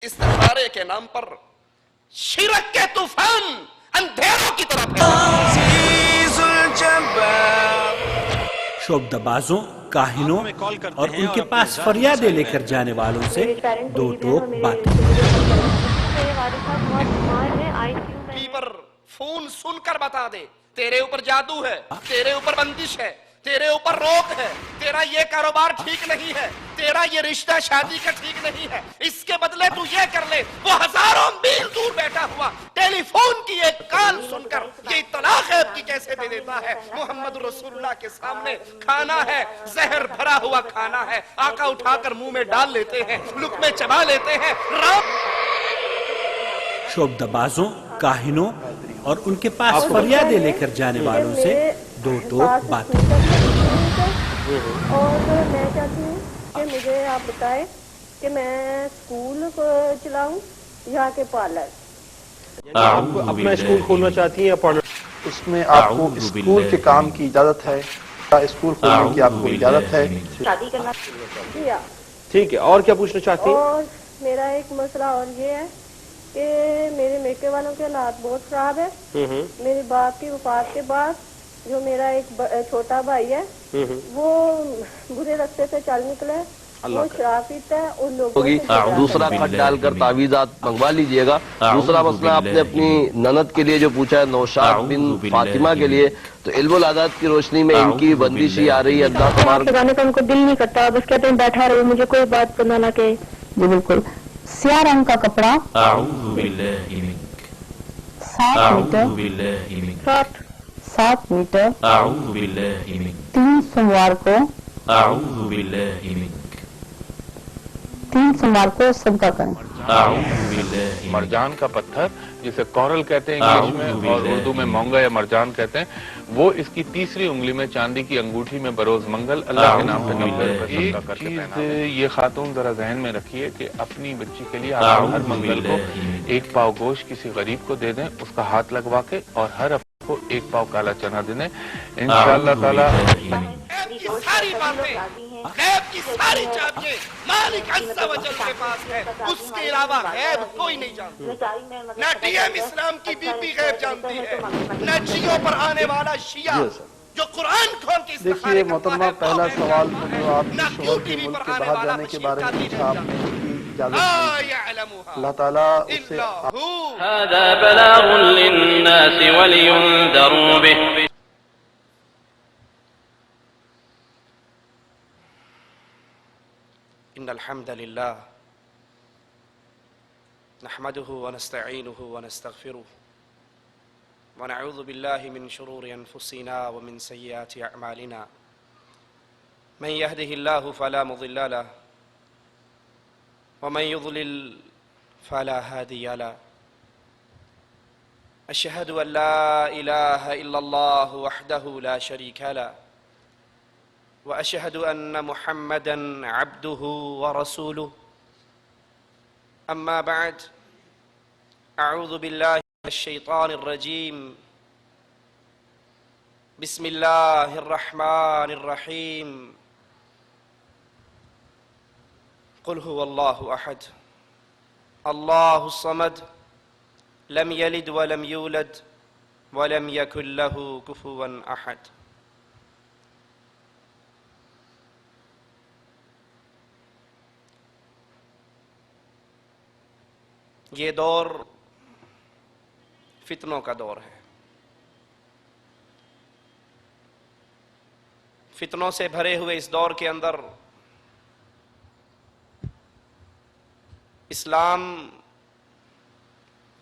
استخارے کے نام پر شرک کے طوفان اندھیروں کی طرف ہے۔ شعبدبازوں، کاہنوں اور ان کے پاس فریادیں لے کر جانے والوں سے دو ٹوک باتیں۔ پر فون سن کر بتا دے تیرے اوپر جادو ہے، تیرے اوپر بندش ہے، تیرے اوپر روک ہے، تیرا یہ کاروبار ٹھیک نہیں ہے، تیرا یہ رشتہ شادی کا ٹھیک نہیں ہے، اس کے بدلے تو یہ کر لے۔ وہ ہزاروں میل دور بیٹھا ہوا ٹیلی فون کی ایک کال سن کر یہ اطلاع غیب کی کیسے دے دیتا ہے؟ محمد رسول اللہ کے سامنے کھانا ہے، زہر بھرا ہوا کھانا ہے، آقا اٹھا کر منہ میں ڈال لیتے ہیں، لقمے چبا لیتے ہیں۔ شعبدبازوں، کاہنوں اور ان کے پاس فریادیں لے کر جانے والوں سے دو ٹوک باتیں۔ اور میں چاہتی ہوں کہ مجھے آپ بتائیں کہ میں اسکول چلاؤں یا کہ پارلر؟ آپ اپنا اسکول کھولنا چاہتی ہیں یا پارلر؟ اس میں آپ کو اسکول کے کام کی اجازت ہے، اسکول کھولنے کی آپ کو اجازت ہے۔ شادی کرنا کیا؟ ٹھیک ہے، اور کیا پوچھنا چاہتی ہیں؟ اور میرا ایک مسئلہ اور یہ ہے کہ میرے میکے والوں کے حالات بہت خراب ہے۔ میرے باپ کی وفات کے بعد جو میرا ایک چھوٹا بھائی ہے وہ برے رستے سے چل نکلے، وہ شراب پیتا ہے، ان لوگوں سے دوسرا خط ڈال کر تعویذات منگوا لیجئے گا۔ دوسرا مسئلہ آپ نے اپنی نند کے لیے جو پوچھا ہے، نوشاد بن فاطمہ کے لیے، تو علم العادات کی روشنی میں ان کی بندش ہی آ رہی ہے۔ اللہ تبارک جانے کا ان کو دل نہیں کرتا، بس کہتے ہیں بیٹھا رہو، مجھے کوئی بات کرنا نہ کہے۔ جی بالکل۔ سیاہ رنگ کا کپڑا 7 میٹر 3 سوموار کو صدقہ کریں۔ مرجان کا پتھر جسے کورل کہتے ہیں انگلش میں اور اردو میں مونگا یا مرجان کہتے ہیں، وہ اس کی تیسری انگلی میں چاندی کی انگوٹھی میں بروز منگل اللہ کے نام پہ ایک چیز یہ خاتون ذرا ذہن میں رکھیے کہ اپنی بچی کے لیے آپ ہر منگل کو ایک پاؤ گوشت کسی غریب کو دے دیں، اس کا ہاتھ لگوا کے، اور ہر ہفتے کو ایک پاؤ کالا چنا دے دیں، انشاءاللہ تعالی ساری باتیں، غیب کی ساری چابیاں مالک عز و جل کے پاس ہے، اس کے علاوہ غیب کوئی نہیں جانتا۔ نہ ڈی ایم اسلام کی بی پی غیب جانتی ہے، نہ جیو پر آنے والا شیعہ جو قرآن کھول کے دیکھیے محترمہ، پہلا سوال جو آپ کے شوہر کے ملک کے باہر جانے کے بارے میں پوچھا، آپ نے اس کی اجازت دی۔ اللہ تعالیٰ اسے هذا بلاغ للناس ولينذروا به إن الحمد لله نحمده ونستعينه ونستغفره ونعوذ بالله من شرور أنفسنا ومن سيئات أعمالنا من يهده الله فلا مضل له ومن يضلل فلا هادي له أشهد أن لا إله إلا الله وحده لا شريك له وأشهد أن محمدًا عبده ورسوله أما بعد أعوذ بالله من الشيطان الرجيم بسم الله الرحمن الرحيم قل هو الله أحد الله الصمد لم يلد ولم يولد ولم يكن له كفوا أحد۔ یہ دور فتنوں کا دور ہے، فتنوں سے بھرے ہوئے اس دور کے اندر اسلام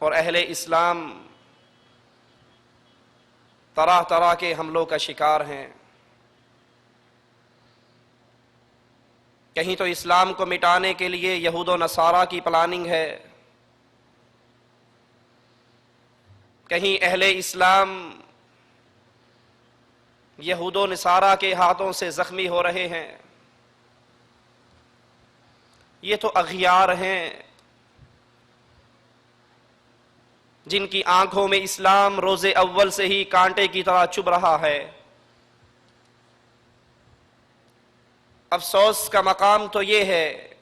اور اہل اسلام طرح طرح کے حملوں کا شکار ہیں۔ کہیں تو اسلام کو مٹانے کے لیے یہود و نصارہ کی پلاننگ ہے، کہیں اہل اسلام یہود و نصارہ کے ہاتھوں سے زخمی ہو رہے ہیں۔ یہ تو اغیار ہیں جن کی آنکھوں میں اسلام روز اول سے ہی کانٹے کی طرح چبھ رہا ہے۔ افسوس کا مقام تو یہ ہے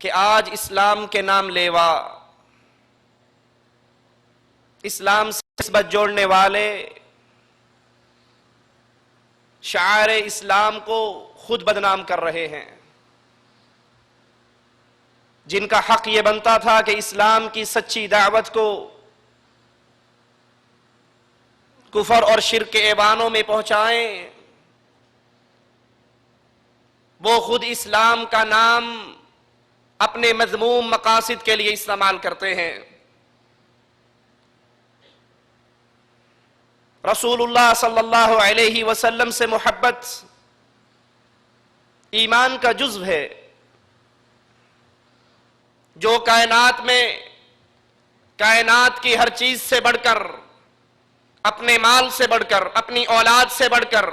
کہ آج اسلام کے نام لیوا، اسلام سے نسبت جوڑنے والے شعائر اسلام کو خود بدنام کر رہے ہیں، جن کا حق یہ بنتا تھا کہ اسلام کی سچی دعوت کو کفر اور شرک کے ایوانوں میں پہنچائیں، وہ خود اسلام کا نام اپنے مذموم مقاصد کے لیے استعمال کرتے ہیں۔ رسول اللہ صلی اللہ علیہ وسلم سے محبت ایمان کا جزو ہے، جو کائنات میں کائنات کی ہر چیز سے بڑھ کر، اپنے مال سے بڑھ کر، اپنی اولاد سے بڑھ کر،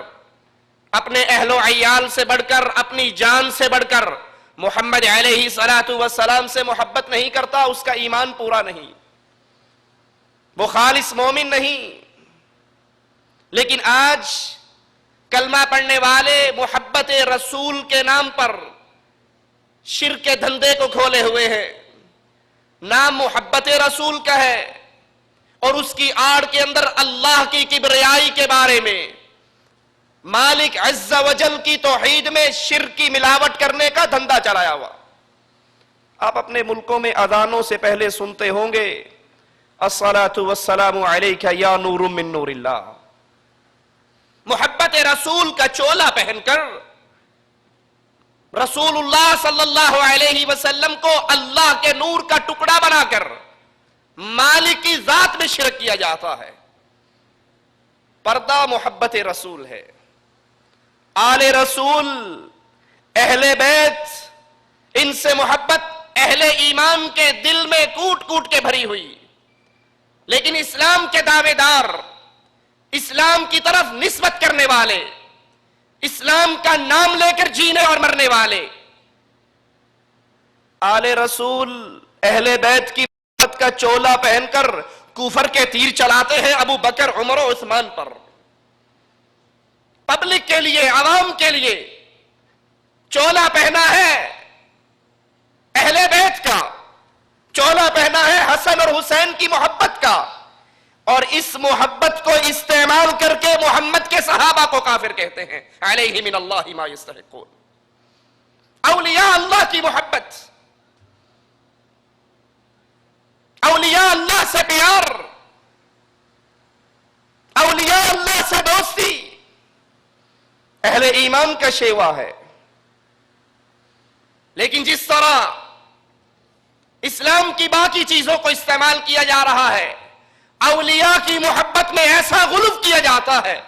اپنے اہل و عیال سے بڑھ کر، اپنی جان سے بڑھ کر محمد علیہ الصلوۃ والسلام سے محبت نہیں کرتا، اس کا ایمان پورا نہیں، وہ خالص مومن نہیں۔ لیکن آج کلمہ پڑھنے والے محبت رسول کے نام پر شرک کے دھندے کو کھولے ہوئے ہیں۔ نام محبت رسول کا ہے اور اس کی آڑ کے اندر اللہ کی کبریائی کے بارے میں، مالک عز و جل کی توحید میں شرک کی ملاوٹ کرنے کا دھندا چلایا ہوا۔ آپ اپنے ملکوں میں اذانوں سے پہلے سنتے ہوں گے الصلاۃ والسلام علیک یا نور من نور اللہ۔ محبت رسول کا چولا پہن کر رسول اللہ صلی اللہ علیہ وسلم کو اللہ کے نور کا ٹکڑا بنا کر مالک کی ذات میں شرک کیا جاتا ہے۔ پردہ محبت رسول ہے، آل رسول، اہل بیت، ان سے محبت اہل ایمان کے دل میں کوٹ کوٹ کے بھری ہوئی۔ لیکن اسلام کے دعوے دار، اسلام کی طرف نسبت کرنے والے، اسلام کا نام لے کر جینے اور مرنے والے، آل رسول اہل بیت کی محبت کا چولا پہن کر کفر کے تیر چلاتے ہیں ابو بکر، عمر و عثمان پر۔ پبلک کے لیے، عوام کے لیے چولا پہنا ہے اہل بیت کا، چولا پہنا ہے حسن اور حسین کی محبت کا، اور اس محبت کو استعمال کر کے محمد کے صحابہ کو کافر کہتے ہیں۔ علیہ من اللہ ما یستحقون۔ اولیاء اللہ کی محبت، اولیاء اللہ سے پیار، اولیاء اللہ سے دوستی اہل ایمان کا شیوا ہے۔ لیکن جس طرح اسلام کی باقی چیزوں کو استعمال کیا جا رہا ہے، اولیاء کی محبت میں ایسا غلو کیا جاتا ہے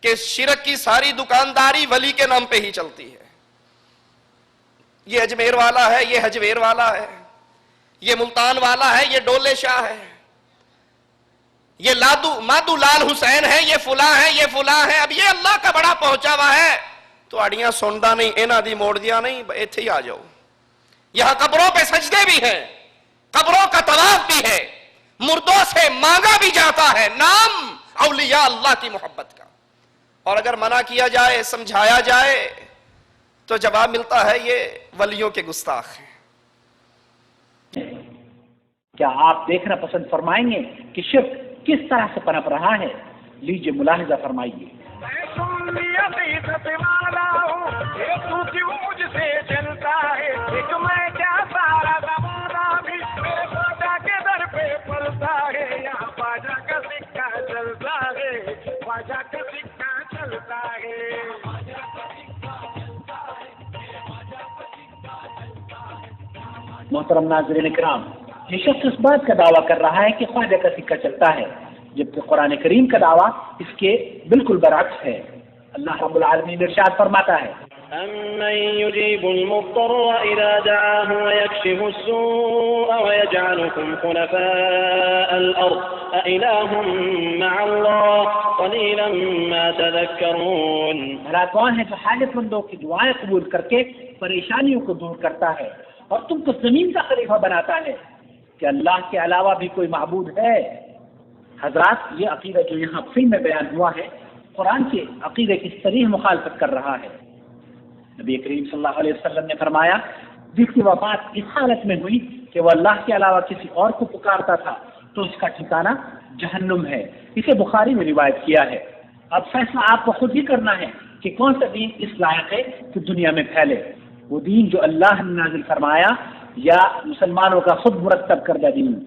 کہ شرک کی ساری دکانداری ولی کے نام پہ ہی چلتی ہے۔ یہ اجمیر والا ہے، یہ حجویر والا ہے، یہ ملتان والا ہے، یہ ڈولے شاہ ہے، یہ مادو لال حسین ہے، یہ فلاں ہے، یہ فلاں ہے۔ اب یہ اللہ کا بڑا پہنچا ہوا ہے تو اڑیاں سندا نہیں، اینا دی موڑ دیا نہیں، ایتھے ہی آ جاؤ۔ یہاں قبروں پہ سجدے بھی ہیں، قبروں کا طواف بھی ہے، مردوں سے مانگا بھی جاتا ہے، نام اولیاء اللہ کی محبت کا۔ اور اگر منع کیا جائے، سمجھایا جائے تو جواب ملتا ہے یہ ولیوں کے گستاخ ہیں۔ کیا آپ دیکھنا پسند فرمائیں گے کہ شرک کس طرح سے پنپ رہا ہے؟ لیجئے ملاحظہ فرمائیے۔ محترم ناظرین اکرام، یہ شخص اس بات کا دعویٰ کر رہا ہے کہ خواجہ کا سکہ چلتا ہے، جبکہ قرآن کریم کا دعویٰ اس کے بالکل برعکس ہے۔ اللہ رب العالمین ارشاد فرماتا ہے: أَمَّن يُجِيبُ الْمُضْطَرَّ إِذَا دَعَاهُ وَيَكْشِفُ السُّوءَ وَيَجْعَلُكُمْ خُلَفَاءَ الْأَرْضِ أَإِلَٰهٌ مَّعَ اللَّهِ قَلِيلًا مَّا تَذَكَّرُونَ۔ بھلا کون ہے جو حاجت مندوں کی دعائیں قبول کر کے پریشانیوں کو دور کرتا ہے اور تم کو زمین کا خلیفہ بناتا ہے؟ کہ اللہ کے علاوہ بھی کوئی معبود ہے؟ حضرات، یہ عقیدہ جو یہاں فلم میں بیان ہوا ہے قرآن کے عقیدے کی صریح مخالفت کر رہا ہے۔ نبی کریم صلی اللہ علیہ وسلم نے فرمایا जिसकी वफात इस हालत में हुई कि वह अल्लाह के अलावा किसी और को पुकारता था, तो इसका ठिकाना जहन्नुम है। इसे बुखारी में रिवायत किया है। अब फैसला आपको खुद ही करना है कि कौन सा दीन इस लायक है कि दुनिया में फैले, वो दीन जो अल्लाह ने नाजिल फरमाया या मुसलमानों का खुद मुरतब करदा दीन।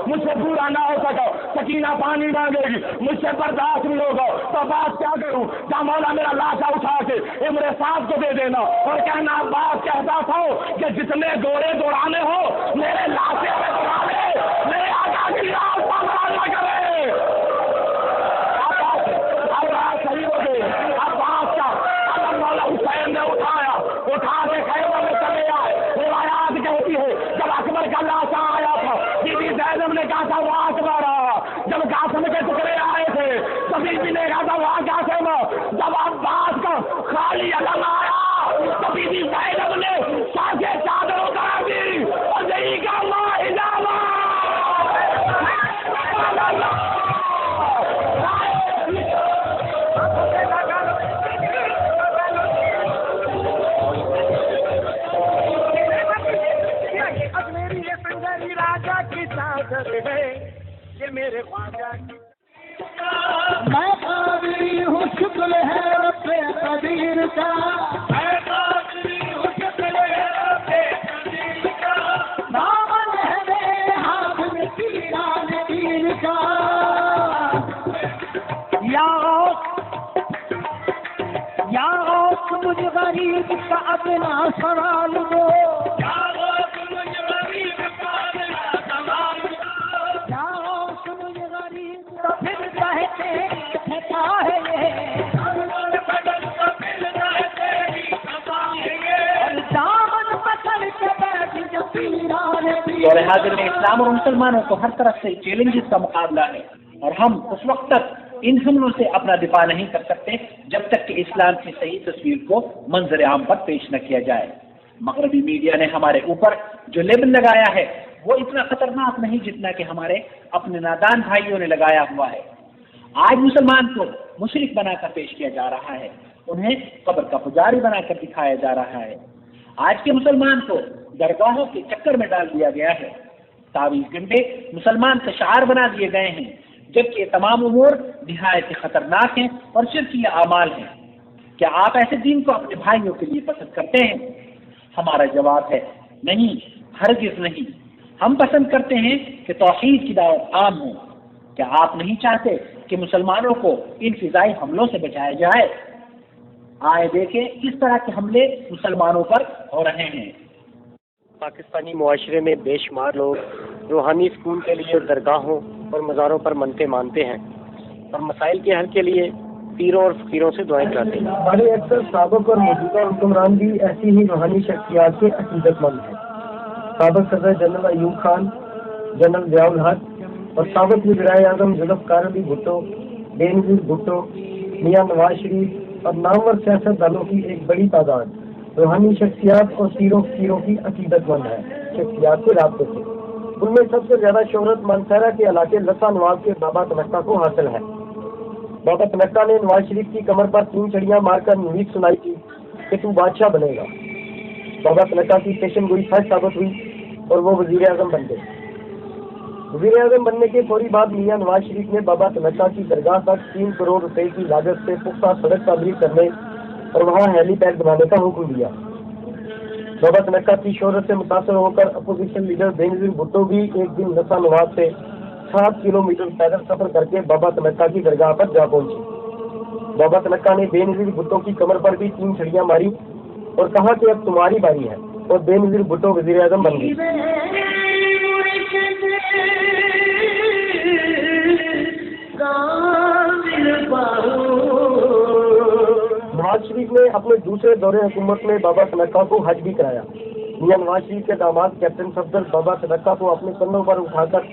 मुझसे पूरा ना हो सका, सकीना पानी मांगेगी, मुझसे बर्दाश्त नहीं होगा, तो बात क्या करूं? क्या मौला मेरा लाशा उठा के इमरे साहब को दे देना और कहना बात कहता था कि जितने दौड़े दौड़ाने हो मेरे लाशे में दौड़ा ले, मेरे आका की लाश पर ना करे। अब बात सही हो गई। अब बात का अगर मौला हुसैन ने उठाया, उठा के खैबर में चले आए। रिवायात कहती है जब अकबर का लाशा आया था, बीबी ज़ैनब ने कहा था वाह अकबर। जब कासिम के टुकड़े आए थे तो बीबी ने कहा था वाह कासिम। जब अब्बास का खाली अलम आया तो बीबी ज़ैनब ने साथे चादर उतार दी और यही का माँ हिजामा। राजा की चादर है ये मेरे ख्वाजा की। मैं काबिल हूँ शुक्र है रब्बे कदीर का, मैं काबिल हूँ शुक्र है रब्बे कदीर का, दामन है मेरे हाथ में तीरान तीर का। या मुझ गरीब का अपना सवाल दो, और हाजिर में इस्लाम और मुसलमानों को हर तरफ से चैलेंजेस का मुकाबला है और हम उस वक्त तक इन हमलों से अपना दिफा नहीं कर सकते जब तक कि इस्लाम की सही तस्वीर को मंजर आम पर पेश न किया जाए। मगरबी मीडिया ने हमारे ऊपर जो लेबल लगाया है वो इतना खतरनाक नहीं जितना कि हमारे अपने नादान भाइयों ने लगाया हुआ है। आज मुसलमान को मुशरिक बनाकर पेश किया जा रहा है, उन्हें कब्र का पुजारी बनाकर दिखाया जा रहा है। आज के मुसलमान को दरगाहों के चक्कर में डाल दिया गया है। तावीज़ गंडे मुसलमान का शार बना दिए गए हैं, जबकि ये तमाम उमूर निहायत खतरनाक हैं और शिर्की आमाल हैं। क्या आप ऐसे दीन को अपने भाइयों के लिए पसंद करते हैं? हमारा जवाब है नहीं, हरगिज़ नहीं। हम पसंद करते हैं कि तौहीद की दावत आम हो। क्या आप नहीं चाहते कि मुसलमानों को इन फिजाई हमलों से बचाया जाए? आए देखें किस तरह के हमले मुसलमानों पर हो रहे हैं। पाकिस्तानी मुआशरे में बेशुमार लोग रूहानी स्कूल के लिए दरगाहों और मज़ारों पर मनते मानते हैं और मसाइल के हल के लिए पीरों और फ़कीरों से दुआएं कराते हैं। बड़े अक्सर साबिक़ और मौजूदा हुक्मरान भी ऐसी ही रूहानी शख्सियात के अकीदतमंद हैं। साबिक़ सदर जनरल अयूब खान, जनरल ज़ियाउल हक और साबिक़ वज़ीर आज़म ज़ुल्फ़िकार अली भुट्टो, बेनज़ीर भुट्टो, मियां नवाज शरीफ और नामवर सियासतदानों की एक बड़ी तादाद रूहानी शख्सियात और पीरों फ़कीरों की अकीदतमंद है शख्सियात के राब्ते से। उनमें सबसे ज़्यादा शोहरत मानसहरा के इलाके लसा नवाब के बाबा तनक्का को हासिल है। बाबा तनक्का ने नवाज शरीफ की कमर पर 3 छड़ियां मारकर नुवीद सुनाई थी कि तू बादशाह बनेगा। बाबा तनक्का की पेशन गोई सच साबित हुई और वो वज़ीर आज़म बन गए। वज़ीर आज़म बनने के फौरी बाद मियां नवाज शरीफ ने बाबा तनक्का की दरगाह तक 3 करोड़ रुपए की लागत से पुख्ता सड़क तामीर करने और वहाँ हेलीपैड बनाने का हुक्म दिया। बाबा तनक्का की शोहरत से मुतासर होकर अपोजिशन लीडर बेनज़ीर भुट्टो भी एक दिन लसा नवाब से 7 किलोमीटर पैदल सफर करके बाबा तनक्का की दरगाह पर जा पहुंचे। बाबा तनक्का ने बेनज़ीर भुट्टो की कमर पर भी 3 छड़ियां मारी और कहा कि अब तुम्हारी बारी है, और बेनज़ीर भुट्टो वज़ीर आज़म बन गई। नवाज शरीफ ने अपने दूसरे दौरे हुकूमत में बाबा तनक्का को हज भी कराया। मियां नवाज शरीफ के दामाद कैप्टन सफदर बाबा तनक्का को अपने कंधों पर उठाकर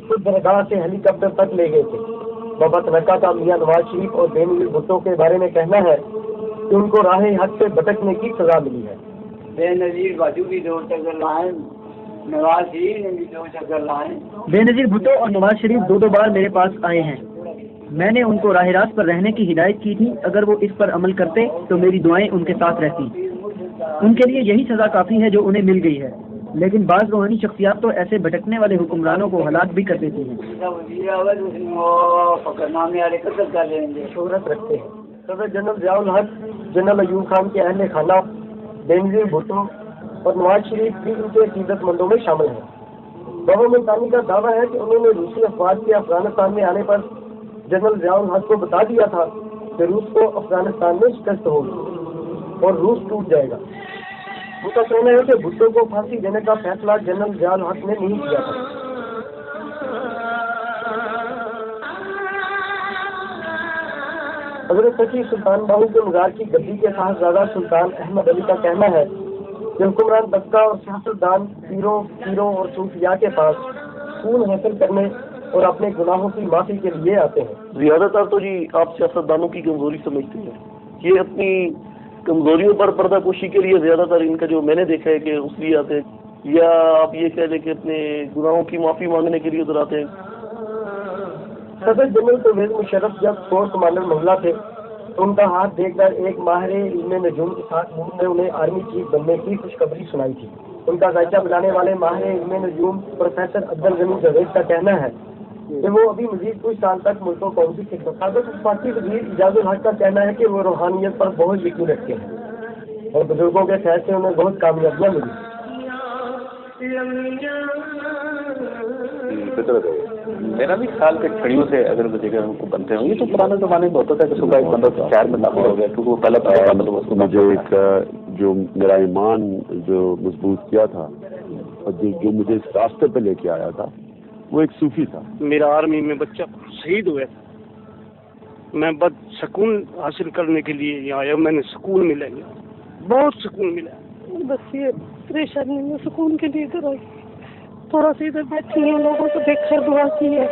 खुद दरगाह से हेलीकॉप्टर तक ले गए थे। بابا تنکا کا میاں نواز شریف اور بے نظیر بھٹو کے بارے میں کہنا ہے کہ ان کو راہ حق سے بھٹکنے کی سزا ملی ہے۔ بے نظیر بھٹو بھی 2 چکر لائیں، نواز شریف نے بھی 2 چکر لائیں۔ بے نظیر بھٹو اور نواز شریف 2 بار میرے پاس آئے ہیں، میں نے ان کو راہ راست پر رہنے کی ہدایت کی تھی، اگر وہ اس پر عمل کرتے تو میری دعائیں ان کے ساتھ رہتی۔ ان کے لیے یہی سزا کافی ہے جو انہیں مل گئی ہے، لیکن بعض روحانی شخصیات تو ایسے بھٹکنے والے حکمرانوں کو ہلاک بھی کر دیتی ہیں، شہرت رکھتے ہیں۔ صدر جنرل ضیاء الحق، جنرل ایوب خان کے اہل خانہ بے نظیر بھٹو اور نواز شریف بھی ان کے عقیدت مندوں میں شامل ہیں۔ بابا ملتانی کا دعویٰ ہے کہ انہوں نے روسی افواج کے افغانستان میں آنے پر جنرل ضیاء الحق کو بتا دیا تھا کہ روس کو افغانستان میں شکست ہوگی اور روس ٹوٹ جائے گا۔ ان کا کہنا ہے کہ بھٹو کو پھانسی دینے کا فیصلہ جنرل ضیاء الحق نے نہیں کیا تھا۔ حضرت سچی سلطان باہو کے مزار کی گدی کے صاحبزادہ سلطان احمد علی کا کہنا ہے کہ حکمران طبقہ اور سیاستدان پیروں اور صوفیاء کے پاس خون حاصل کرنے اور اپنے گناہوں کی معافی کے لیے آتے ہیں۔ زیادہ تر تو جی آپ سیاستدانوں کی کمزوری سمجھتے ہیں، یہ اپنی کمزوریوں پر پردہ پوشی کے لیے زیادہ تر ان کا جو میں نے دیکھا ہے کہ اس لیے آتے ہیں، یا آپ یہ کہہ لیں کہ اپنے گناہوں کی معافی مانگنے کے لیے ادھر آتے ہیں۔ صدر جنرل پرویز مشرف جب کور کمانڈر محلہ تھے تو ان کا ہاتھ دیکھ کر ایک ماہر علم نجوم کے ساتھ نے انہیں آرمی چیف بننے کی خوشخبری سنائی تھی۔ ان کا ذائقہ ملانے والے ماہر علم نجوم پروفیسر عبدالغنی جاوید کا کہنا ہے کہ وہ ابھی مزید کچھ سال تک ملک و قوم کی خدمت۔ سابق وفاقی وزیر اعجاز الحق کا کہنا ہے کہ وہ روحانیت پر بہت یقین رکھتے ہیں اور بزرگوں کے خیر سے انہیں بہت کامیابیاں ملی۔ میرا بھی خیال کہ چھڑیوں سے اگر جگہ ہم کو بنتے ہوں گے تو پرانے زمانے میں ہوتا تھا کہ صبح ایک بندہ شہر میں داخل ہو گیا کیونکہ وہ پہلا مجھے ایک جو میرا ایمان جو مضبوط کیا تھا اور جو مجھے اس راستے پہ لے کے آیا تھا وہ ایک صوفی تھا۔ میرا آرمی میں بچہ شہید ہوا تھا، میں بد سکون حاصل کرنے کے لیے یہاں آیا، میں نے سکون ملا، بہت سکون ملا۔ بس یہ پریشانی میں سکون کے لیے ادھر آئی، تھوڑا سا ادھر بیٹھی ہیں، لوگوں کو دیکھ کر دعا کی ہے،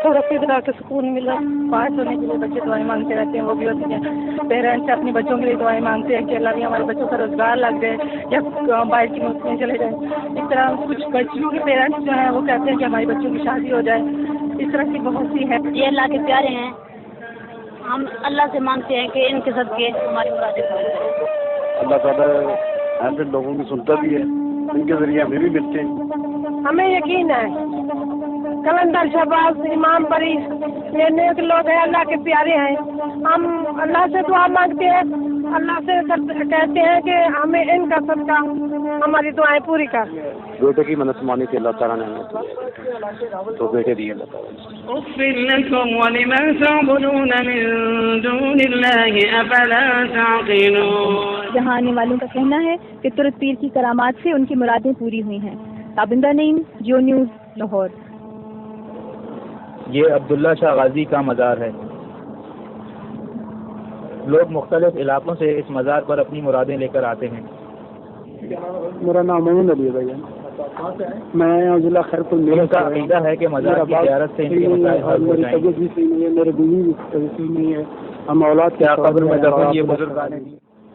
تھوڑا سا ادھر آ کے سکون ملا۔ پاس ہونے کے لیے بچے دعائیں مانگتے رہتے ہیں، وہ بھی ہوتی ہیں پیرنٹس سے اپنے بچوں کے لیے دعائیں مانگتے ہیں کہ اللہ بھی ہمارے بچوں کا روزگار لگ جائے یا باہر کی ملک میں چلے جائیں۔ اس طرح کچھ بچیوں کے پیرنٹس جو ہیں وہ کہتے ہیں کہ ہماری بچوں کی شادی ہو جائے، اس طرح کی بہت سی ہے۔ یہ اللہ کے پیارے ہیں، ہم اللہ سے مانگتے ہیں کہ ان کے صدقے ہماری مرادیں پوری کریں۔ اللہ تعالیٰ ایسے لوگوں کی سنتا بھی ہے، ان کے ذریعے ہمیں بھی ملتے ہیں۔ ہمیں یقین ہے کلندر شہباز امام بری یہ نیک لوگ ہیں، اللہ کے پیارے ہیں، ہم اللہ سے دعا مانگتے ہیں، اللہ سے کہتے ہیں کہ ہمیں ان کا صدقہ ہماری دعائیں پوری کر۔ بیٹے کی منت مانی تھی اللہ تعالیٰ نے تو بیٹے دیے اللہ تعالیٰ۔ اغفر لكم ولمن تعبدون من دون الله افلا تعقلون۔ جہاں آنے والوں کا کہنا ہے کہ ترک پیر کی کرامات سے ان کی مرادیں پوری ہوئی ہیں۔ تابندہ نعیم، جیو نیوز، لاہور۔ یہ عبداللہ شاہ غازی کا مزار ہے، لوگ مختلف علاقوں سے اس مزار پر اپنی مرادیں لے کر آتے ہیں۔ میرا نام محمد علی ہے بھائی، میں ضلع خیرپور کا عقیدہ ہے کہ مزار کی زیارت سے ان کے مسائل حل ہو جائیں گے۔ طبیعت بھی صحیح نہیں ہے، میرے بیوی بھی طبیعت صحیح نہیں ہے، ہم اولاد کیا قبر میں دفن یہ بزرگان ہیں،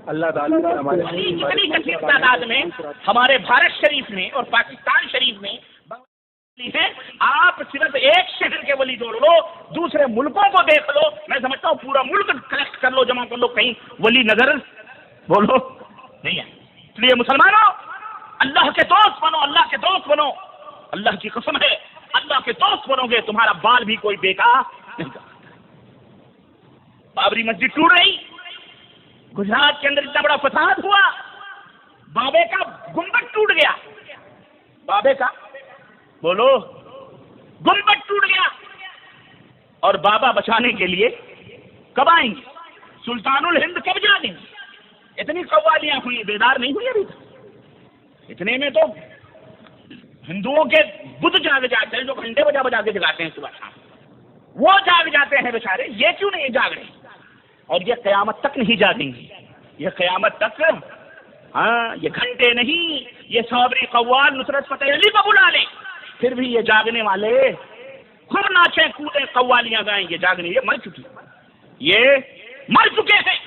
اللہ تعالیٰ سے ہمارے اتنی کثیر تعداد میں ہمارے بھارت شریف میں اور پاکستان شریف میں ہے۔ آپ صرف ایک شہر کے ولی جوڑ لو، دوسرے ملکوں کو دیکھ لو، میں سمجھتا ہوں پورا ملک کلیکٹ کر لو، جمع کر لو، کہیں ولی نظر بولو نہیں ہے۔ اس لیے مسلمانوں اللہ کے دوست بنو، اللہ کے دوست بنو، اللہ کی قسم ہے اللہ کے دوست بنو گے تمہارا بال بھی کوئی بیکار نہیں کرے۔ بابری مسجد ٹوٹ رہی، گجرات کے اندر اتنا بڑا فساد ہوا، بابے کا گنبد ٹوٹ گیا، بابے کا بولو گنبد ٹوٹ گیا، اور بابا بچانے کے لیے کب آئیں گے؟ سلطان الہند کب جا دیں گے؟ اتنی قوالیاں ہوئی، بیدار نہیں ہوئی ابھی تک؟ اتنے میں تو ہندوؤں کے بدھ جاگ جاتے ہیں جو گھنٹے بجا بجا کے جگاتے ہیں صبح شام، وہ جاگ جاتے ہیں بیچارے، یہ کیوں نہیں جاگ رہے؟ اور یہ قیامت تک نہیں جاگیں گے، یہ قیامت تک، ہاں یہ گھنٹے نہیں، یہ صابری قوال نصرت فتح علی کو بلا لیں، پھر بھی یہ جاگنے والے खूब नाचें कूदें कव्वालियां गाएं, ये जागने, ये मर चुकी, ये मर चुके हैं।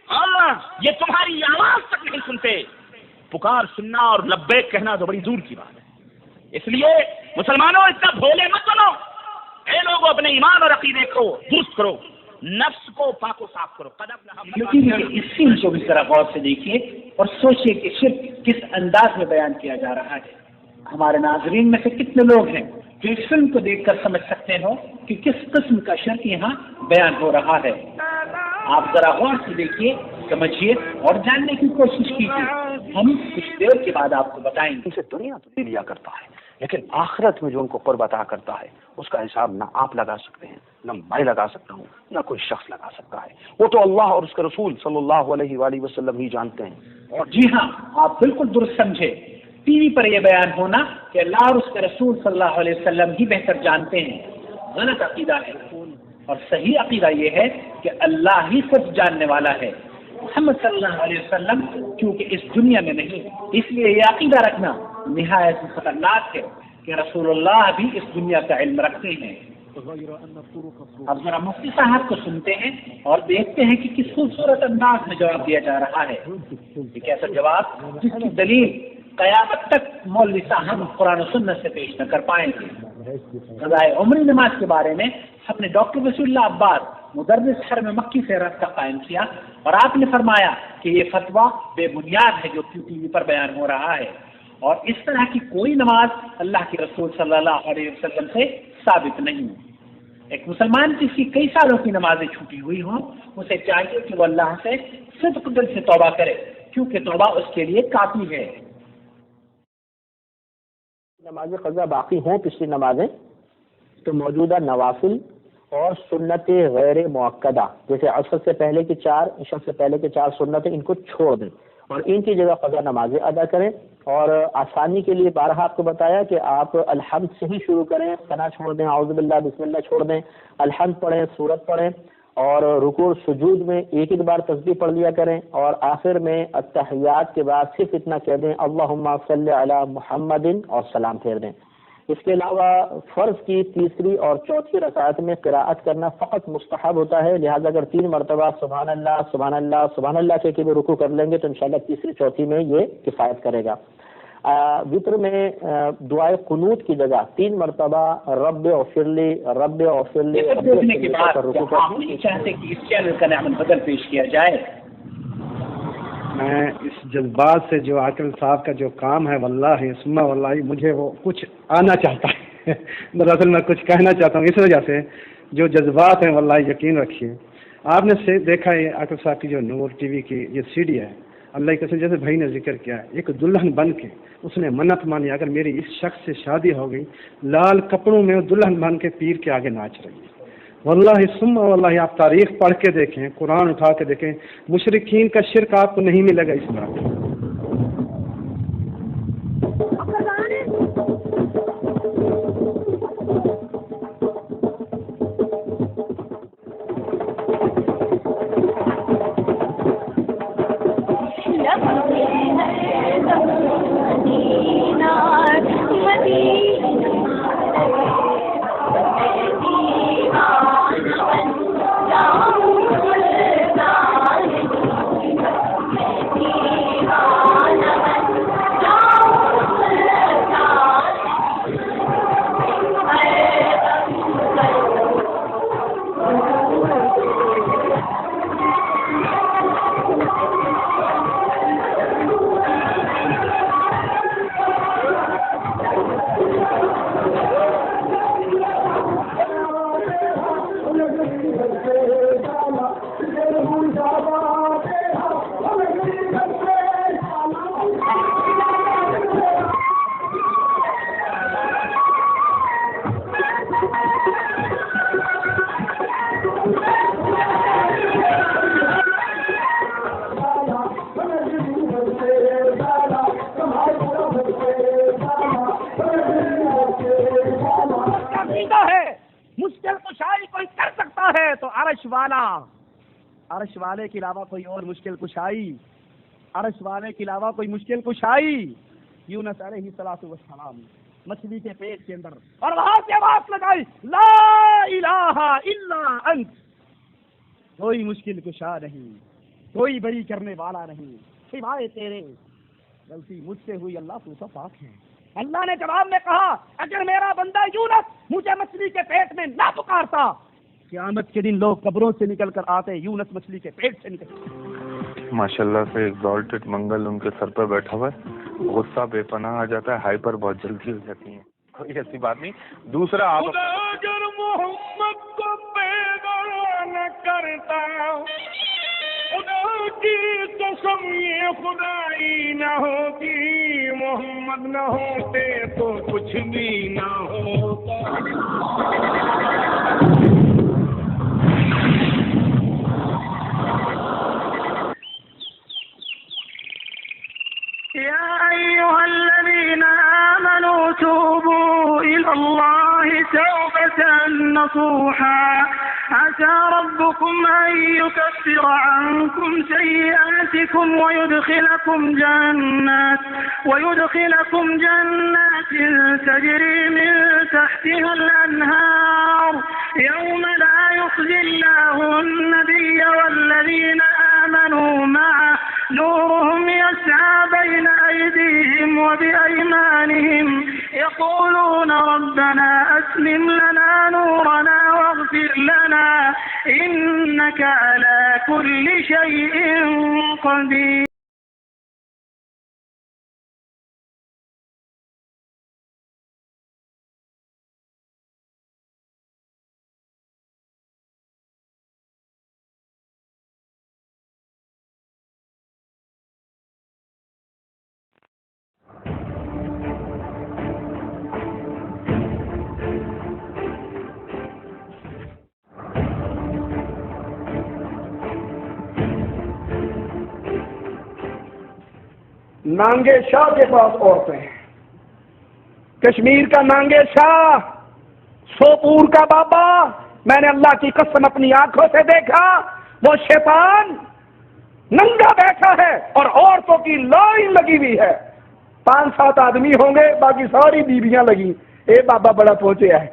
हाँ, ये तुम्हारी आवाज तक नहीं सुनते। पुकार सुनना और लब्बैक कहना तो बड़ी दूर की बात है। इसलिए मुसलमानों इतना भोले मत बनो। ए लोगों, अपने ईमान और अकीदे को दुरुस्त करो, नफ्स को पाको साफ करो। लेकिन इस सीन को भी जरा गौर से देखिए और सोचिए कि शिर्क किस अंदाज में बयान किया जा रहा है। हमारे नाजरीन में से कितने लोग हैं जो इस फिल्म को देखकर समझ सकते हो कि किस किस्म का शिर्क यहाँ बयान हो रहा है। आप जरा गौर से देखिए, समझिए और जानने की कोशिश कीजिए। हम कुछ देर के बाद आपको बताएंगे। इनसे दुनिया तो लिया करता है, लेकिन आखिरत में जो उनको कुर्ब अता करता है उसका हिसाब ना आप लगा सकते हैं, ना मैं लगा सकता हूँ, ना कोई शख्स लगा सकता है। वो तो अल्लाह और उसके रसूल सल्लल्लाहु अलैहि वसल्लम ही जानते हैं। और जी हाँ, आप बिल्कुल दुरुस्त समझे। टीवी पर यह बयान होना कि अल्लाह और उसके रसूल सल्लल्लाहु अलैहि वसल्लम ही बेहतर जानते हैं, गलत अकीदा है। और सही अकीदा यह है कि अल्लाह ही सिर्फ जानने वाला है। मोहम्मद सल्लल्लाहु अलैहि वसल्लम क्योंकि इस दुनिया में नहीं, इसलिए यह अकीदा रखना निहायत खतरनाक है कि रसूलुल्लाह भी इस दुनिया का इल्म रखते हैं। अब जरा मुफ्ती साहब को सुनते हैं और देखते हैं कि किस खूबसूरत अंदाज में जवाब दिया जा रहा है। एक ऐसा जवाब जिसकी दलील कयामत तक मौलवी साहब कुरान और सुन्नत से पेश न कर पाएंगे। क़ज़ाए उम्री नमाज के बारे में अपने डॉक्टर वसीउल्लाह अब्बास मुदर्रिस हरम मक्की से रास्ता कायम किया और आपने फरमाया कि ये फतवा बेबुनियाद है जो टीवी पर बयान हो रहा है, और इस तरह की कोई नमाज अल्लाह के रसूल सल्लल्लाहु अलैहि वसल्लम से साबित नहीं। एक मुसलमान जिसकी कई सालों की नमाजें छूटी हुई हों, उसे चाहिए कि वो अल्लाह से सिद्क़ दिल से तौबा करे, क्योंकि तौबा उसके लिए काफी है। नमाज क़ज़ा बाकी हों पिछली नमाजें, तो मौजूदा नवाफिल और सुन्नत गैर मुअक्कदा जैसे असर से पहले की 4, इशा से पहले के 4 सुन्नतें, इनको छोड़ दें और इनकी जगह क़ज़ा नमाजें अदा करें। और आसानी के लिए बारहा आपको बताया कि आप अलहम्द से ही शुरू करें, सना छोड़ दें, औज़ु बिल्लाह बिस्मिल्लाह छोड़ दें, अलहम्द पढ़ें, सूरत पढ़ें और रुकू सुजूद में एक बार तस्बीह पढ़ लिया करें और आखिर में अत्तहियात के बाद सिर्फ इतना कह दें अल्लाहुम्मा सल्लि अला मुहम्मदिन और सलाम फेर दें। इसके अलावा फ़र्ज़ की तीसरी और चौथी रकात में क़िराअत करना फ़कत मुस्तहब होता है। लिहाजा अगर 3 मरतबा सुभान अल्लाह सुभान अल्लाह सुभान अल्लाह के भी रुकू कर लेंगे तो इंशाअल्लाह तीसरी चौथी में ये किफ़ायत करेगा। वित्र में दुआए कुनूत की जगह 3 मरतबा रब्बे औफ़िरली रब्बे औफ़िरली देखने के बाद आप नहीं चाहते कि इस चैनल का नाम बदल पेश किया जाए? मैं इस जज्बात से जो आकिल साहब का जो काम है, वल्लाही सुम्मा वल्लाही मुझे वो कुछ आना चाहता है दरअसल मैं कुछ कहना चाहता हूँ। इस वजह से जो जज्बात हैं वल्लाही यकीन रखिए। आपने से देखा है आकिल साहब की जो नूर टीवी की ये सीडी है, अल्लाह की कसम जैसे भाई ने जिक्र किया है, एक दुल्हन बन के उसने मन्नत मानी अगर मेरी इस शख्स से शादी हो गई, लाल कपड़ों में दुल्हन बन के पीर के आगे नाच रही है। वल्लाही सुम्मा वल्लाही आप तारीख पढ़ के देखें, कुरान उठा के देखें, मुशरिकीन का शिरक आपको नहीं मिलेगा इस बात। अर्श वाले के अलावा कोई और मुश्किल कुशाई, अर्श वाले के अलावा कोई मुश्किल कुशाई। यूनुस अलैहिस्सलातु वस्सलाम مچھلی کے پیٹ کے اندر اور وہاں سے آواز لگائی لا الہ الا انت، کوئی مشکل کشا نہیں، کوئی بری کرنے والا نہیں سوائے تیرے، غلطی مجھ سے ہوئی اللہ تو پاک ہے۔ اللہ نے جواب میں کہا اگر میرا بندہ یونس مجھے مچھلی کے پیٹ میں نہ پکارتا، قیامت کے دن لوگ قبروں سے نکل کر آتے، یونس مچھلی کے پیٹ سے نکل۔ ماشاءاللہ سے ایگزالٹڈ منگل ان کے سر پر بیٹھا ہوا ہے، غصہ بے پناہ آ جاتا ہے، ہائپر بہت جلدی ہو جاتی ہیں، کوئی ایسی بات نہیں۔ دوسرا آپ اگر محمد کو پیدا نہ کرتا، خدا کی قسم یہ خدائی نہ ہوتی، محمد نہ ہوتے تو کچھ بھی نہ ہوتا۔ يا أيها الذين آمنوا توبوا إلى الله توبة نصوحا عسى ربكم أن يكفر عنكم سيئاتكم ويدخلكم جنات تجري من تحتها الأنهار يوم لا يخزي الله النبي والذين آمنوا معه نورهم يسعى بين أيديهم وبأيمانهم يقولون ربنا أتمم لنا نورنا واغفر لنا إنك على كل شيء قدير۔ نانگے شاہ کے پاس عورتیں، کشمیر کا نانگے شاہ، سوپور کا بابا، میں نے اللہ کی قسم اپنی آنکھوں سے دیکھا، وہ شیطان ننگا بیٹھا ہے اور عورتوں کی لائن لگی ہوئی ہے، 5-7 آدمی ہوں گے، باقی ساری بیویاں لگی۔ اے بابا بڑا پہنچے ہے۔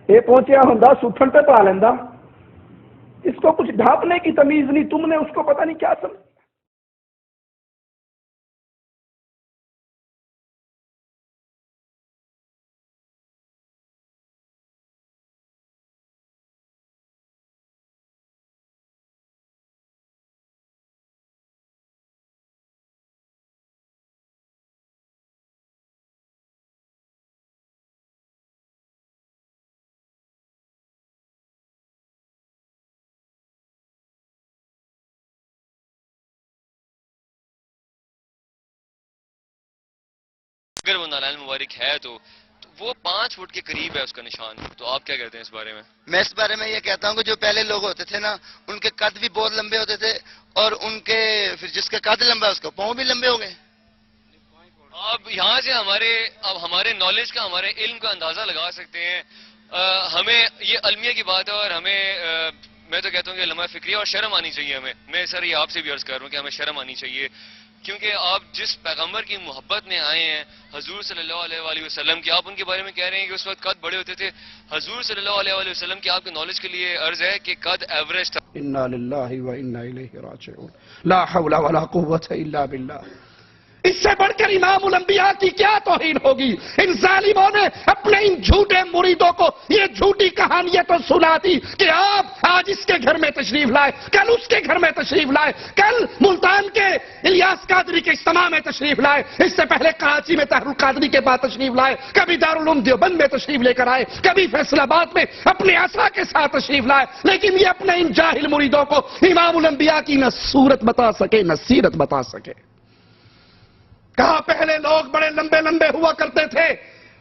یہ پہنچیا ہوں سوٹھن پہ پا لینا، اس کو کچھ ڈھانپنے کی تمیز نہیں، تم نے اس کو پتہ نہیں کیا سمجھا۔ اگر وہ نالائن مبارک ہے تو وہ 5 فٹ کے قریب ہے اس کا نشان، تو آپ کیا کہتے ہیں اس بارے میں؟ میں اس بارے میں یہ کہتا ہوں کہ جو پہلے لوگ ہوتے تھے نا، ان کے قد بھی بہت لمبے ہوتے تھے، اور ان کے پھر جس کا قد لمبا ہے اس کا پاؤں بھی لمبے ہو گئے۔ اب یہاں سے ہمارے نالج کا، ہمارے علم کا اندازہ لگا سکتے ہیں۔ ہمیں یہ المیہ کی بات ہے، اور ہمیں میں تو کہتا ہوں کہ لمحہ فکری اور شرم آنی چاہیے ہمیں۔ میں سر یہ آپ سے بھی عرض کر رہا ہوں کہ ہمیں شرم آنی چاہیے، کیونکہ آپ جس پیغمبر کی محبت میں آئے ہیں حضور صلی اللہ علیہ وآلہ وسلم کی، آپ ان کے بارے میں کہہ رہے ہیں کہ اس وقت قد بڑے ہوتے تھے۔ حضور صلی اللہ علیہ وآلہ وسلم کی آپ کے نالج کے لیے عرض ہے کہ قد ایوریج تھا۔ انا للہ و انا الیہ راجعون، لا حول ولا قوت الا باللہ۔ اس سے بڑھ کر امام الانبیاء کی کیا توہین ہوگی؟ ان ظالموں نے اپنے ان جھوٹے مریدوں کو یہ جھوٹی کہانیاں تو سنا دی کہ آپ آج اس کے گھر میں تشریف لائے، کل اس کے گھر میں تشریف لائے، کل ملتان کے الیاس قادری کے اجتماع میں تشریف لائے، اس سے پہلے کراچی میں طاہر القادری کے بعد تشریف لائے، کبھی دارالعلوم دیوبند میں تشریف لے کر آئے، کبھی فیصل آباد میں اپنے عصا کے ساتھ تشریف لائے، لیکن یہ اپنے ان جاہل مریدوں کو امام الانبیاء کی نہ صورت بتا سکے نہ سیرت بتا سکے۔ کہا پہلے لوگ بڑے لمبے لمبے ہوا کرتے تھے،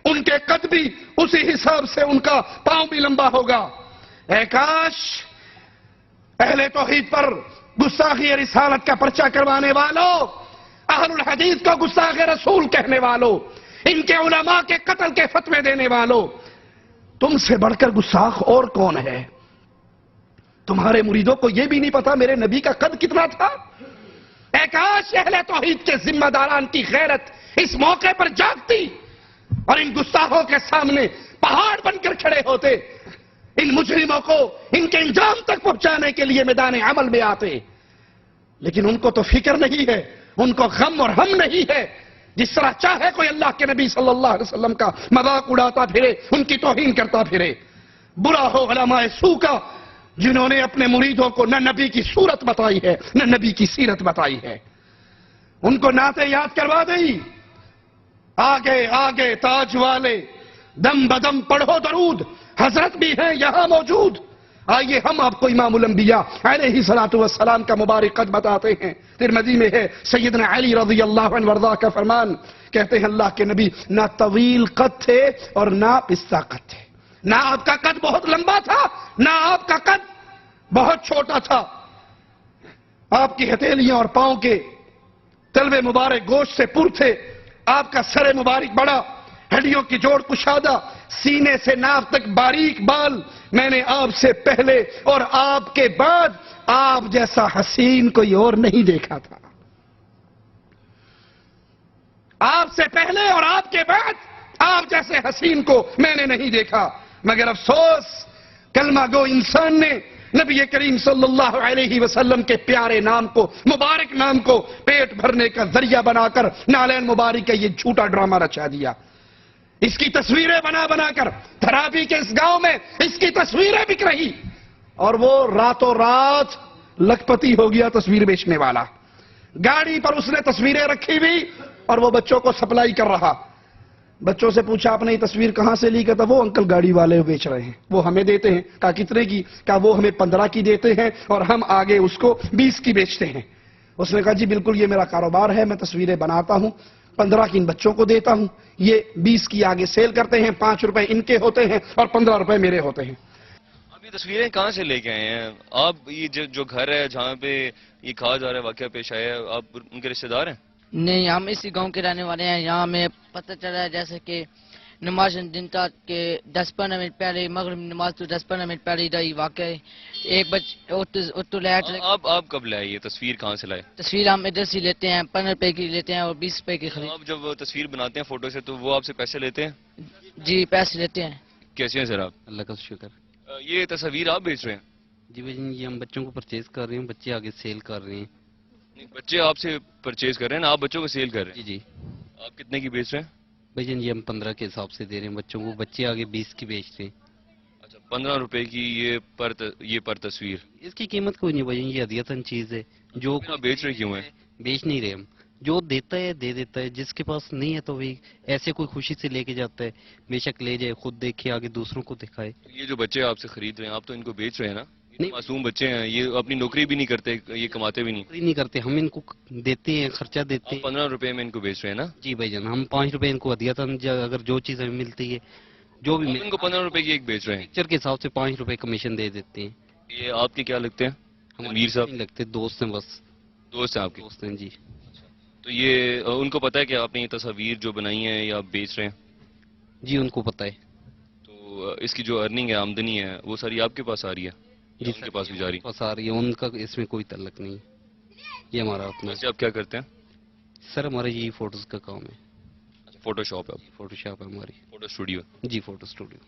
ان کے قد بھی اسی حساب سے ان کا پاؤں بھی لمبا ہوگا۔ اے کاش اہل توحید پر گستاخی رسالت کا پرچہ کروانے والوں، اہل الحدیث کو گستاخ رسول کہنے والوں، ان کے علماء کے قتل کے فتوے دینے والوں، تم سے بڑھ کر گستاخ اور کون ہے؟ تمہارے مریدوں کو یہ بھی نہیں پتا میرے نبی کا قد کتنا تھا؟ اے کاش اہل توحید کے ذمہ داران کی غیرت اس موقع پر جاگتی اور ان گستاخوں کے سامنے پہاڑ بن کر کھڑے ہوتے، ان مجرموں کو ان کے انجام تک پہنچانے کے لیے میدان عمل میں آتے، لیکن ان کو تو فکر نہیں ہے، ان کو غم اور ہم نہیں ہے۔ جس طرح چاہے کوئی اللہ کے نبی صلی اللہ علیہ وسلم کا مذاق اڑاتا پھرے، ان کی توہین کرتا پھرے۔ برا ہو علماء سو کا جنہوں نے اپنے مریدوں کو نہ نبی کی صورت بتائی ہے نہ نبی کی سیرت بتائی ہے، ان کو نعتیں یاد کروا دی۔ آگے آگے تاج والے دم بدم پڑھو درود، حضرت بھی ہیں یہاں موجود۔ آئیے ہم آپ کو امام الانبیاء علیہ الصلوۃ والسلام کا مبارک قد بتاتے ہیں۔ ترمذی میں ہے سیدنا علی رضی اللہ عنہ وارضاہ کا فرمان، کہتے ہیں اللہ کے نبی نہ طویل قد تھے اور نہ پستہ قد تھے، نہ آپ کا قد بہت لمبا تھا نہ آپ کا قد بہت چھوٹا تھا۔ آپ کی ہتھیلیاں اور پاؤں کے تلوے مبارک گوشت سے پر تھے، آپ کا سر مبارک بڑا، ہڈیوں کی جوڑ کشادہ، سینے سے ناف تک باریک بال۔ میں نے آپ سے پہلے اور آپ کے بعد آپ جیسا حسین کوئی اور نہیں دیکھا تھا۔ آپ سے پہلے اور آپ کے بعد آپ جیسے حسین کو میں نے نہیں دیکھا، مگر افسوس کلمہ گو انسان نے نبی کریم صلی اللہ علیہ وسلم کے پیارے نام کو، مبارک نام کو پیٹ بھرنے کا ذریعہ بنا کر نالین مبارک کا یہ جھوٹا ڈرامہ رچا دیا۔ اس کی تصویریں بنا بنا کر تھراپی کے اس گاؤں میں اس کی تصویریں بک رہی، اور وہ راتوں رات لکھپتی ہو گیا تصویر بیچنے والا۔ گاڑی پر اس نے تصویریں رکھی ہوئی اور وہ بچوں کو سپلائی کر رہا۔ بچوں سے پوچھا آپ نے یہ تصویر کہاں سے لی؟ کہتا وہ انکل گاڑی والے بیچ رہے ہیں، وہ ہمیں دیتے ہیں۔ کہا کتنے کی؟ کہا وہ ہمیں 15 کی دیتے ہیں اور ہم آگے اس کو 20 کی بیچتے ہیں۔ اس نے کہا جی بالکل یہ میرا کاروبار ہے، میں تصویریں بناتا ہوں۔ 15 की इन बच्चों को देता हूँ, ये 20 की आगे सेल करते हैं, 5 रुपए इनके होते हैं और 15 रुपए मेरे होते हैं। आप ये तस्वीरें कहाँ से लेके आए हैं? आप ये जो घर है जहाँ पे ये कहा जा रहा है वाकया पेश आया है, आप उनके रिश्तेदार हैं? नहीं, हम इसी गांव के रहने वाले हैं। यहाँ हमें पता चला है जैसे कि नमाज दिन तक के 10-15 मिनट पहले, मगरिब नमाज तो 10-15 मिनट पहले ही वाकया है। एक आप कब लाए ये तस्वीर, कहाँ से लाए? तस्वीर हम इधर से लेते हैं, 15 रुपए की लेते हैं और 20 रुपए की खरीद। आप जब तस्वीर बनाते हैं फोटो से तो वो आपसे पैसे लेते हैं? जी, पैसे लेते हैं। कैसे हैं सर आप? अल्लाह का शुक्र। ये तस्वीर आप बेच रहे हैं? जी भाई, ये हम बच्चों को परचेज कर रहे हैं, बच्चे आगे सेल कर रहे हैं। बच्चे आपसे परचेज कर रहे हैं ना, आप बच्चों को सेल कर रहे हैं? जी। आप कितने की बेच रहे हैं? भाई ये हम 15 के हिसाब से दे रहे हैं बच्चों को, बच्चे आगे 20 की बेच रहे हैं। अच्छा, 15 रुपए की ये पर तस्वीर? इसकी कीमत कोई नहीं भाई, ये हदियतन चीज है। जो बेच रहे क्यों है? बेच नहीं रहे हम, जो देता है दे देता है, जिसके पास नहीं है तो भी ऐसे कोई खुशी से लेके जाता है, बेशक ले जाए, खुद देखे, आगे दूसरों को दिखाए। ये जो बच्चे आपसे खरीद रहे हैं, आप तो इनको बेच रहे हैं ना? नहीं, मासूम बच्चे हैं, ये अपनी नौकरी भी नहीं करते, ये कमाते भी नहीं करते, हम इनको देते हैं, खर्चा देते हैं। 15 रुपए में इनको बेच रहे हैं ना? जी भाईजान, हम 5 रुपए इनको हदियतन, अगर जो चीज हमें मिलती है, जो भी इनको 15 रुपए की एक बेच रहे हैं। पिक्चर के हिसाब से 5 रुपए कमीशन दे देते हैं। ये आपके क्या लगते हैं? मीर साहब नहीं लगते, दोस्त हैं बस। दोस्त हैं आपके? दोस्त हैं जी। तो ये उनको पता है कि आपने ये तस्वीर जो बनाई है या आप बेच रहे हैं? जी उनको पता है। तो इसकी जो अर्निंग है, आमदनी है, वो सारी आपके पास आ रही है? जी उनके पास भी जा रही है? पास आ रही है, उनका इसमें कोई तल्लक नहीं, ये हमारा अपना। आप क्या करते हैं? सर हमारा ये फोटोज का काम है। अच्छा, फोटोशॉप है? फोटोशॉप है हमारी। Photo studio? जी, फोटो स्टूडियो।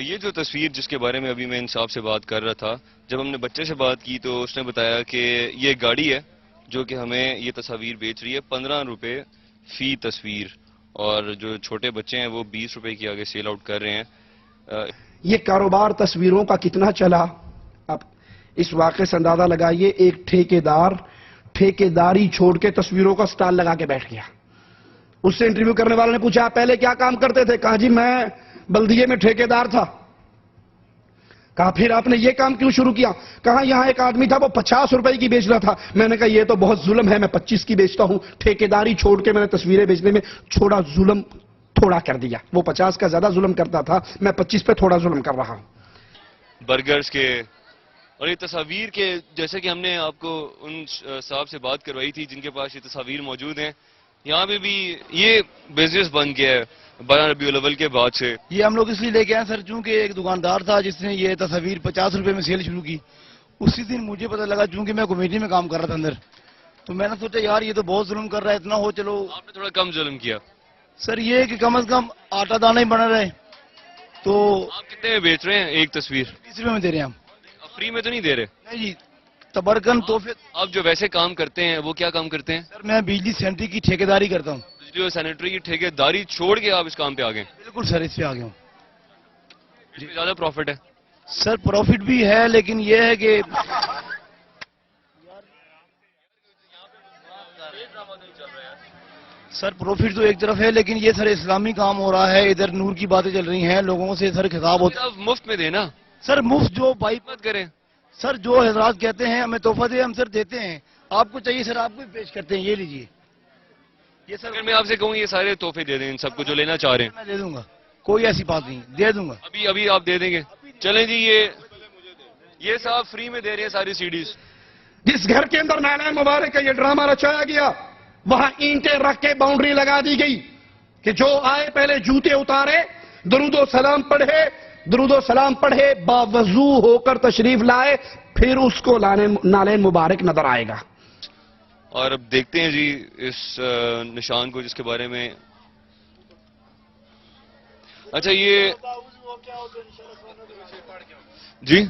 ये जो तस्वीर जिसके बारे में अभी मैं इन साहब से बात कर रहा था, जब हमने बच्चे से बात की तो उसने बताया कि ये गाड़ी है जो कि हमें ये तस्वीर बेच रही है 15 रुपए फी तस्वीर, और जो छोटे बच्चे हैं वो 20 रुपए की आगे सेल आउट कर रहे हैं। ये कारोबार तस्वीरों का कितना चला, अब इस वाक़े से अंदाजा लगाइए। एक ठेकेदार ठेकेदारी छोड़ के तस्वीरों का स्टॉल लगा के बैठ गया। उससे इंटरव्यू करने वाले ने पूछा, आप पहले क्या काम करते थे? कहा जी मैं बल्दिये में ठेकेदार था। कहा फिर आपने ये काम क्यों शुरू किया? कहा यहां एक आदमी था वो 50 रुपए की बेच रहा था, मैंने कहा ये तो बहुत जुल्म है, मैं 25 की बेचता हूं। ठेकेदारी छोड़ के मैंने तस्वीरें बेचने में छोड़ा, जुल्म थोड़ा कर दिया। वो 50 का ज्यादा जुल्म करता था, मैं 25 पे थोड़ा जुल्म कर रहा हूं। बर्गर्स के और ये तस्वीर के, जैसे कि हमने आपको उन साहब से बात करवाई थी जिनके पास ये तस्वीर मौजूद हैं, यहाँ पे भी ये बिजनेस बन गया है 12 रबीउल अव्वल के बाद से। ये हम लोग इसलिए लेके आए सर, चूंकि एक दुकानदार था जिसने ये तस्वीर 50 रुपए में सेल शुरू की। उसी दिन मुझे पता लगा, चूंकि मैं कमेटी में काम कर रहा था अंदर, तो मैंने सोचा यार ये तो बहुत जुल्म कर रहा है, इतना हो चलो। आपने थोड़ा कम जुल्म किया सर, ये कि कम से कम आटा दाना ही बना रहे। तो आप कितने में बेच रहे हैं एक तस्वीर? 20 रुपए में दे रहे हैं हम। फ्री में तो नहीं दे रहे? नहीं जी, तबरकन तोहफे। आप जो वैसे काम करते हैं वो क्या काम करते हैं? सर मैं बिजली सेंटर की ठेकेदारी करता हूँ। बिजली और सैनिटरी की ठेकेदारी छोड़ के आप इस काम पे आ गए? बिल्कुल सर, इस पे आ गया हूँ। ज्यादा प्रॉफिट है? सर प्रॉफिट भी है, लेकिन ये है कि सर प्रॉफिट तो एक तरफ है, लेकिन ये सर इस्लामी काम हो रहा है, इधर नूर की बातें चल रही हैं, लोगों से सर खिताब होता है। मुफ्त में देना सर, मुफ्त जो भाई मत करें सर, जो हजरात कहते हैं हमें तोहफा दे, हम सर देते हैं। आपको चाहिए सर, आपको पेश करते हैं, ये लीजिए। ये सर, अगर मैं आपसे कहूँ ये सारे तोहफे दे दें इन सबको जो लेना चाह रहे हैं? मैं दे दूंगा, कोई ऐसी बात नहीं, दे दूंगा। अभी अभी आप दे देंगे? चलें जी, ये साहब फ्री में दे रहे हैं सारी सीडीज। जिस घर के अंदर नालान मुबारक का ये ड्रामा रचाया गया, वहां ईंटें रख के बाउंड्री लगा दी गई कि जो आए पहले जूते उतारे, दरूदो सलाम पढ़े, बावजू होकर तशरीफ लाए, फिर उसको नालेन मुबारक नजर आएगा। और अब देखते हैं जी इस निशान को जिसके बारे में, अच्छा ये जी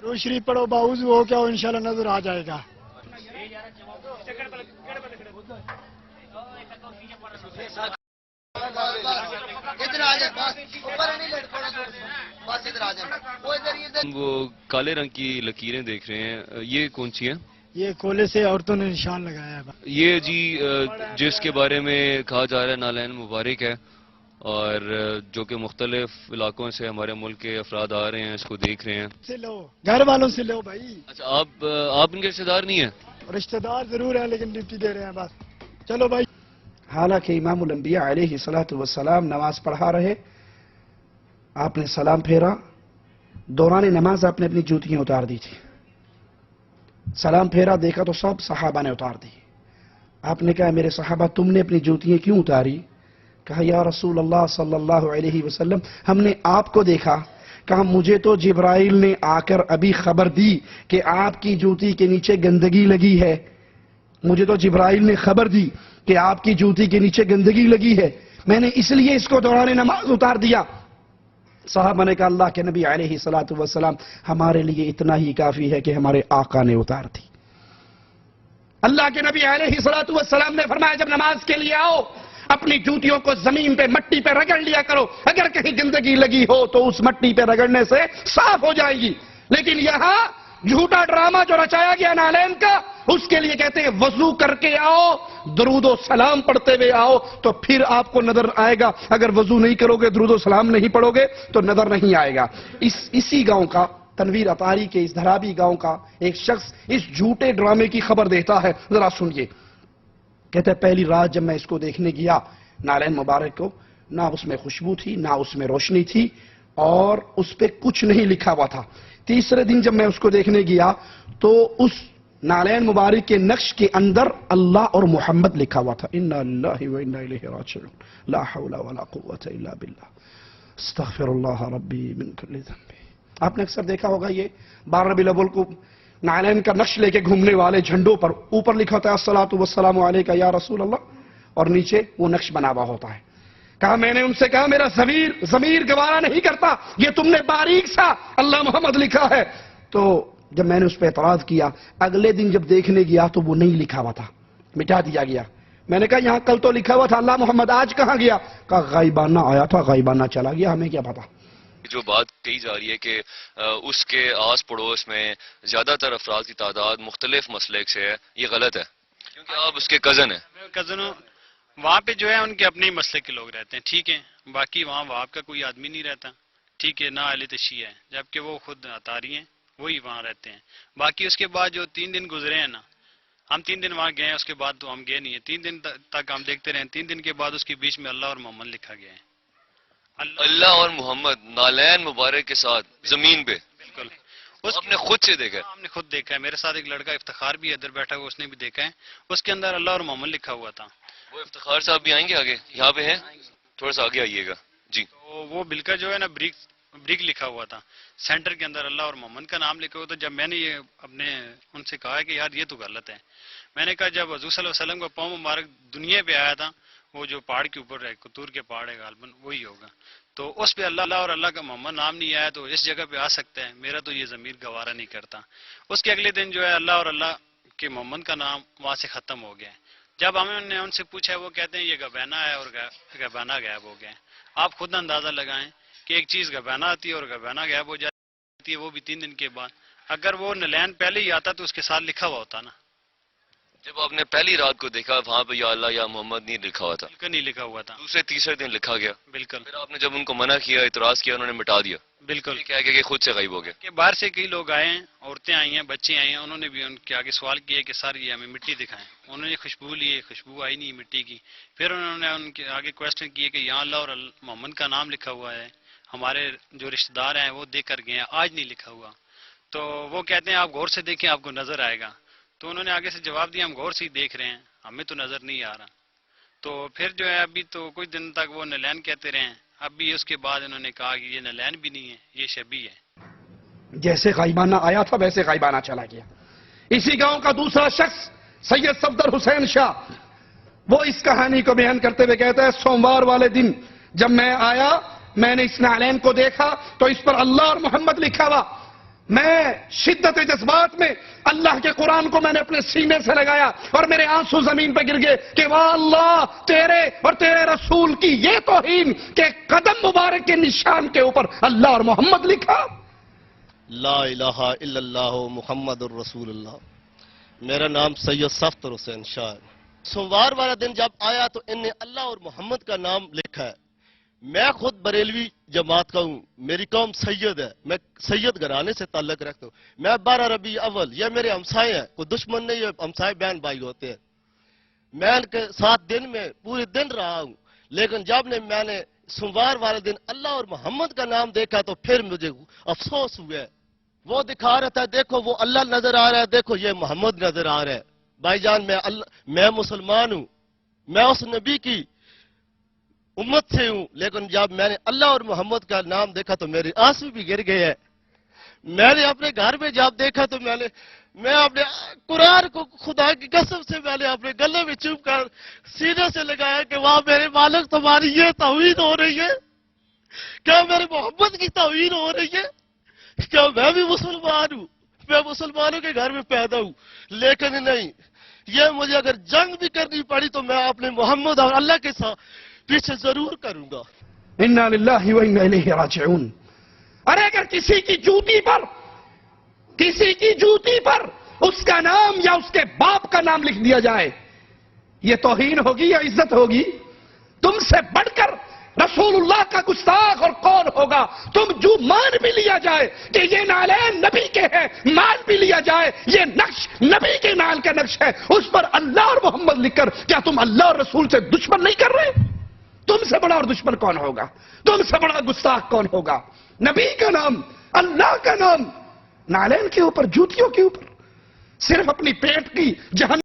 रोशनी पढ़ो, बाउजू हो क्या, इंशाल्लाह नजर आ जाएगा। इधर आ जाए, ऊपर नहीं लेट, बस इधर आ जाए। वो इधर वो काले रंग की लकीरें देख रहे हैं, ये कौन सी हैं? ये कोले से औरतों ने निशान लगाया है। ये जी जिसके बारे में कहा जा रहा है नालैन मुबारक है, और जो कि मुख्तलिफ इलाकों से हमारे मुल्क के अफराद आ रहे हैं, इसको देख रहे हैं। से लो, घर वालों से लो भाई। अच्छा, आप इनके रिश्तेदार नहीं हैं? रिश्तेदार जरूर है, लेकिन ड्यूटी दे रहे हैं बस। चलो भाई। हालांकि इमामुल अंबिया अलैहिस्सलातु वस्सलाम नमाज पढ़ा रहे, आपने सलाम फेरा, दौरान नमाज आपने अपनी जूतियां उतार दी थी। सलाम फेरा, देखा तो सब सहाबा ने उतार दी। आपने कहा मेरे सहाबा तुमने अपनी जूतियां क्यों उतारी? कहा या रसूल अल्लाह सल्लल्लाहु अलैहि वसल्लम हमने आपको देखा। कहा मुझे तो जिब्राइल ने आकर अभी खबर दी कि आपकी जूती के नीचे गंदगी लगी है। मुझे तो जिब्राइल ने खबर दी कि आपकी जूती के नीचे गंदगी लगी है, मैंने इसलिए इसको दौरान नमाज उतार दिया। साहबा ने कहा अल्लाह के नबी अलैहिस्सलातु वस्सलाम हमारे लिए इतना ही काफी है कि हमारे आका ने उतार दी। अल्लाह के नबी अलैहिस्सलातु वस्सलाम ने फरमाया जब नमाज के लिए आओ अपनी जूतियों को जमीन पे मट्टी पे रगड़ लिया करो, अगर कहीं गंदगी लगी हो तो उस मट्टी पे रगड़ने से साफ हो जाएगी। लेकिन यहां झूठा ड्रामा जो रचाया गया नालैन का, उसके लिए कहते हैं वजू करके आओ, दरूदो सलाम पढ़ते हुए आओ तो फिर आपको नजर आएगा। अगर वजू नहीं करोगे, दरूदो सलाम नहीं पढ़ोगे तो नजर नहीं आएगा। इसी गांव का, तनवीर अतारी के इस धराबी गांव का एक शख्स इस झूठे ड्रामे की खबर देता है, जरा सुनिए। कहते हैं पहली रात जब मैं इसको देखने गया नालैन मुबारक को, ना उसमें खुशबू थी ना उसमें रोशनी थी और उस पर कुछ नहीं लिखा हुआ था। तीसरे दिन जब मैं उसको देखने गया तो उस नालैन मुबारक के नक्श के अंदर अल्लाह और मोहम्मद लिखा हुआ था। इन्ना लिल्लाहि व इन्ना इलैहि राजिऊन, ला हौला वला कुव्वता इल्ला बिल्लाह, अस्तगफिरुल्लाह रब्बी मिन कुल्लि ज़ंबी। आपने अक्सर देखा होगा ये 12 रबीउल अव्वल को नालैन का नक्श लेके घूमने वाले झंडों पर ऊपर लिखा होता है अस्सलातु वस्सलामु अलैका या रसूल अल्लाह, और नीचे वो नक्श बना हुआ होता है। कहा मैंने उनसे कहा मेरा ज़मीर गवारा नहीं करता, ये तुमने बारीक सा अल्लाह मोहम्मद लिखा है। तो जब मैंने उस पर एतराज किया, अगले दिन जब देखने गया तो वो नहीं लिखा हुआ था, मिटा दिया गया। मैंने कहा यहां कल तो लिखा हुआ था अल्लाह मोहम्मद, आज कहां गया? कहा गायबाना आया था, गायबाना चला गया, हमें क्या पता। जो बात कही जा रही है कि उसके आस पड़ोस में ज्यादातर अफराद की तादाद मुख्तलिफ मसलक से है, ये गलत है क्योंकि आप उसके कजन है। कजनों वहाँ पे जो है उनके अपने ही मसले के लोग रहते हैं, ठीक है, बाकी वहाँ वहाँ का कोई आदमी नहीं रहता, ठीक है, ना अहले तशिया है, जबकि वो खुद अतारी हैं, वही वहाँ रहते हैं। बाकी उसके बाद जो 3 दिन गुजरे हैं ना, हम 3 दिन वहाँ गए हैं, उसके बाद तो हम गए नहीं है। 3 दिन तक हम देखते रहे, 3 दिन के बाद उसके बीच में अल्लाह और मोहम्मद लिखा गया है। अल्लाह और मोहम्मद नालैन मुबारक के साथ जमीन पे, बिल्कुल आपने खुद से देखा है? हमने खुद देखा है, मेरे साथ एक लड़का इफ्तिखार भी इधर बैठा हुआ, उसने भी देखा है, उसके अंदर अल्लाह और मोहम्मद लिखा हुआ था। वो इफ्तिखार साहब भी आएंगे आगे, यहाँ पे है, थोड़ा सा आगे आइएगा जी। तो वो बिल का जो है ना ब्रिक लिखा हुआ था, सेंटर के अंदर अल्लाह और मोहम्मद का नाम लिखा हुआ था। जब मैंने ये अपने उनसे कहा कि यार ये तो गलत है, मैंने कहा जब हज़ूर सल्लल्लाहु अलैहि वसल्लम का पाँव मुबारक दुनिया पे आया था, वो जो पहाड़ के ऊपर है, कतूर के पहाड़ है गालबन, वही होगा, तो उस पे अल्लाह और अल्लाह का मोहम्मद नाम नहीं आया, तो इस जगह पे आ सकता है, मेरा तो ये ज़मीर गवारा नहीं करता। उसके अगले दिन जो है अल्लाह और अल्लाह के मोहम्मद का नाम वहाँ से ख़त्म हो गया। जब हमने उनसे पूछा, वो कहते हैं ये गबैना है और गबैना गायब हो गया। आप खुद अंदाज़ा लगाएं कि एक चीज़ गबैना आती है और गबैना गायब हो जाती है, वो भी 3 दिन के बाद। अगर वो नलैन पहले ही आता तो उसके साथ लिखा हुआ होता ना। जब आपने पहली रात को देखा वहाँ पे या अल्लाह या मोहम्मद नहीं लिखा हुआ था, बिल्कुल नहीं लिखा हुआ था, दूसरे तीसरे दिन लिखा गया, बिल्कुल। फिर आपने जब उनको मना किया, इतराज किया, उन्होंने मिटा दिया, बिल्कुल, क्या कि खुद से गायब हो गया। कि बाहर से कई लोग आए हैं, औरतें आई हैं, बच्चे आए हैं, उन्होंने भी उनके आगे सवाल किया कि सर ये हमें मिट्टी दिखाएं। उन्होंने खुशबू ली, खुशबू आई नहीं मिट्टी की। फिर उन्होंने उनके आगे क्वेश्चन किए कि यहाँ अल्लाह और मोहम्मद का नाम लिखा हुआ है, हमारे जो रिश्तेदार हैं वो देख कर गए हैं, आज नहीं लिखा हुआ। तो वो कहते हैं आप गौर से देखें, आपको नजर आएगा। तो उन्होंने आगे से जवाब दिया हम गौर से ही देख रहे हैं, हमें तो नजर नहीं आ रहा। तो फिर जो है अभी तो कुछ दिन तक वो नलैन कहते रहे, अभी उसके बाद इन्होंने कहा कि ये नलैन भी नहीं है, ये शबी है। जैसे गायबाना आया था वैसे गायबाना चला गया। इसी गांव का दूसरा शख्स सैयद सफदर हुसैन शाह, वो इस कहानी को बयान करते हुए कहता है सोमवार वाले दिन जब मैं आया, मैंने इस नालैन को देखा तो इस पर अल्लाह और मोहम्मद लिखा हुआ। मैं शिद्दत जज्बात में अल्लाह के कुरान को मैंने अपने सीने से लगाया और मेरे आंसू जमीन पर गिर गए कि वाह अल्लाह, तेरे और तेरे रसूल की ये तौहीन के कदम मुबारक के निशान के ऊपर अल्लाह और मोहम्मद लिखा। ला इलाहा इल्लल्लाह मुहम्मदुर रसूलुल्लाह। मेरा नाम सैयद सफदर हुसैन शाह है। सोमवार वाला दिन जब आया तो इनने अल्लाह और मोहम्मद का नाम लिखा है। मैं खुद बरेलवी जमात का हूँ, मेरी कौम सैयद है, मैं सैयद घराने से ताल्लुक रखता हूँ। मैं 12 रबी अव्वल, ये मेरे हमसाए हैं, कोई दुश्मन नहीं, ये हमसाए बहन भाई होते हैं। میں ان کے ساتھ دن میں پورے دن رہا ہوں، لیکن جب میں نے سوموار والے دن اللہ اور محمد کا نام دیکھا تو پھر مجھے افسوس ہوا ہے۔ وہ دکھا رہا تھا دیکھو وہ اللہ نظر آ رہا ہے، دیکھو یہ محمد نظر آ رہا ہے۔ بھائی جان میں مسلمان ہوں، میں اس نبی کی امت سے ہوں، لیکن جب میں نے اللہ اور محمد کا نام دیکھا تو میرے آنسو بھی گر گئے ہیں۔ میں نے اپنے گھر میں جب دیکھا تو میں اپنے قرآن کو خدا کی قسم سے میں نے اپنے گلے میں چوم کر سینے سے لگایا کہ واہ میرے مالک تمہاری یہ توہین ہو رہی ہے، کیا میرے محمد کی توہین ہو رہی ہے؟ کیا میں بھی مسلمان ہوں؟ میں مسلمانوں کے گھر میں پیدا ہوں، لیکن نہیں، یہ مجھے اگر جنگ بھی کرنی پڑی تو میں اپنے محمد اور اللہ کے ساتھ پیچھے ضرور کروں گا۔ انا للہ و انا الیہ راجعون۔ ارے اگر کسی کی جوتی پر اس کا نام یا اس کے باپ کا نام لکھ دیا جائے، یہ توہین ہوگی یا عزت ہوگی؟ تم سے بڑھ کر رسول اللہ کا گستاخ اور کون ہوگا؟ تم جو مان بھی لیا جائے کہ یہ نالین نبی کے ہیں، مان بھی لیا جائے یہ نقش نبی کے نال کا نقش ہے، اس پر اللہ اور محمد لکھ کر کیا تم اللہ اور رسول سے دشمن نہیں کر رہے؟ تم سے بڑا اور دشمن کون ہوگا؟ تم سے بڑا گستاخ کون ہوگا؟ نبی کا نام، اللہ کا نام نالین کے اوپر، جوتیوں کے اوپر، صرف اپنی پیٹ کی جہنم